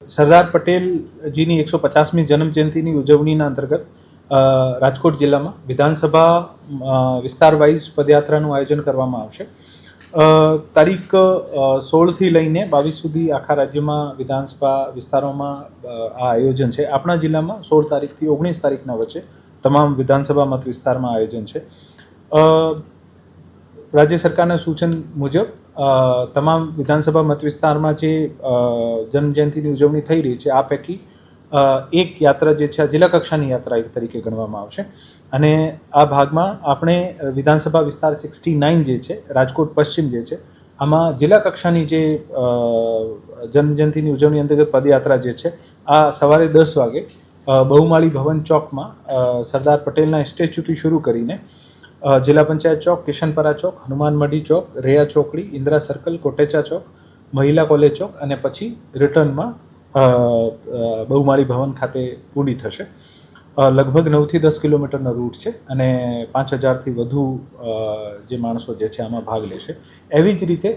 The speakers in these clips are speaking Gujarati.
સરદાર પટેલજીની 150મી જન્મજયંતિની ઉજવણીના અંતર્ગત રાજકોટ જિલ્લામાં વિધાનસભા વિસ્તાર વાઇઝ પદયાત્રાનું આયોજન કરવામાં આવશે। તારીખ 16થી લઈને 22 સુધી આખા રાજ્યમાં વિધાનસભા વિસ્તારોમાં આ આયોજન છે। આપણા જિલ્લામાં 16 તારીખથી 19 તારીખના વચ્ચે તમામ વિધાનસભા મત વિસ્તારમાં આયોજન છે। રાજ્ય સરકારના સૂચન મુજબ તમામ વિધાનસભા મત વિસ્તારમાં જે જન્મજયંતિની ઉજવણી થઈ રહી છે આ પૈકી એક યાત્રા જે છે આ જિલ્લા કક્ષાની યાત્રા એક તરીકે ગણવામાં આવશે। અને આ ભાગમાં આપણે વિધાનસભા વિસ્તાર 69 જે છે રાજકોટ પશ્ચિમ જે છે આમાં જિલ્લા કક્ષાની જે જન્મજયંતિની ઉજવણી અંતર્ગત પદયાત્રા જે છે આ સવારે 10 વાગે બહુમાળી ભવન ચોકમાં સરદાર પટેલના સ્ટેચ્યુથી શરૂ કરીને જિલ્લા પંચાયત ચોક, કિશનપરા ચોક, હનુમાન મઢી ચોક, રેયા ચોકડી, ઇન્દિરા સર્કલ, કોટેચા ચોક, મહિલા કોલેજ ચોક અને પછી રિટર્નમાં બહુમાળી ભવન ખાતે પૂરી થશે। લગભગ 9થી 10 કિલોમીટરનો રૂટ છે અને 5000થી વધુ જે માણસો જે છે આમાં ભાગ લેશે। એવી જ રીતે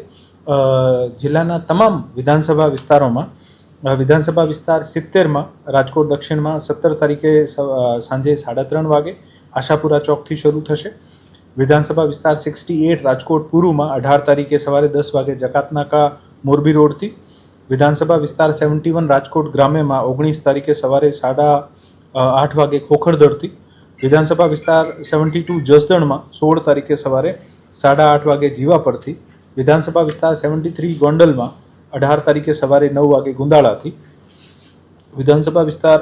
જિલ્લાના તમામ વિધાનસભા વિસ્તારોમાં વિધાનસભા વિસ્તાર 70માં રાજકોટ દક્ષિણમાં 17 તારીખે સાંજે 3:30 વાગે આશાપુરા ચોકથી શરૂ થશે। વિધાનસભા વિસ્તાર 68 રાજકોટ પૂર્વમાં 18 તારીખે સવારે 10 વાગે જકાતનાકા મોરબી રોડથી। વિધાનસભા વિસ્તાર 71 રાજકોટ ગ્રામ્યમાં 19 તારીખે સવારે 8:30 વાગે ખોખરદરથી। વિધાનસભા વિસ્તાર 72 જસદણમાં 16 તારીખે સવારે 8:30 વાગે જીવાપરથી। વિધાનસભા વિસ્તાર 73 ગોંડલમાં 18 તારીખે સવારે 9 વાગે ગુંદાળાથી। વિધાનસભા વિસ્તાર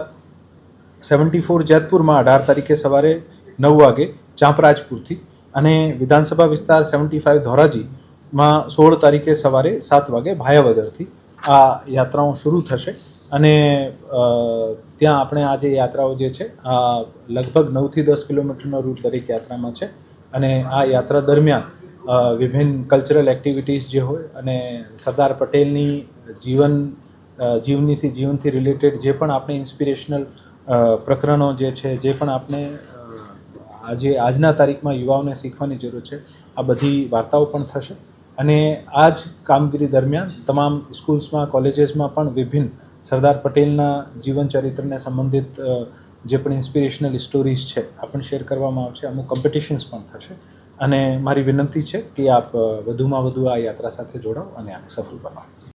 74 જેતપુરમાં 18 તારીખે સવારે 9 વાગે ચાંપરાજપુરથી અને વિધાનસભા વિસ્તાર 75 ધોરાજીમાં 16 તારીખે સવારે 7 વાગે ભાયાવદરથી આ યાત્રાઓ શરૂ થશે। અને ત્યાં આપણે આ જે યાત્રાઓ જે છે આ લગભગ 9થી 10 કિલોમીટરનો રૂટ દરેક યાત્રામાં છે અને આ યાત્રા દરમિયાન વિભિન્ન કલ્ચરલ એક્ટિવિટીઝ જે હોય અને સરદાર પટેલની જીવનથી રિલેટેડ જે પણ આપણે ઇન્સ્પિરેશનલ પ્રકરણો જે છે જે પણ આપણે આજના તારીખમાં યુવાઓને શીખવાની જરૂર છે આ બધી વાર્તાઓ પણ થશે। અને આ જ કામગીરી દરમિયાન તમામ સ્કૂલ્સમાં કોલેજીસમાં પણ વિભિન્ન સરદાર પટેલના જીવન ચરિત્રને સંબંધિત જે પણ ઇન્સ્પિરેશનલ સ્ટોરીઝ છે આ પણ શેર કરવામાં આવશે। અમુક કોમ્પિટિશન્સ પણ થશે અને મારી વિનંતી છે કે આપ વધુમાં વધુ આ યાત્રા સાથે જોડાઓ અને આને સફળ બનાવો।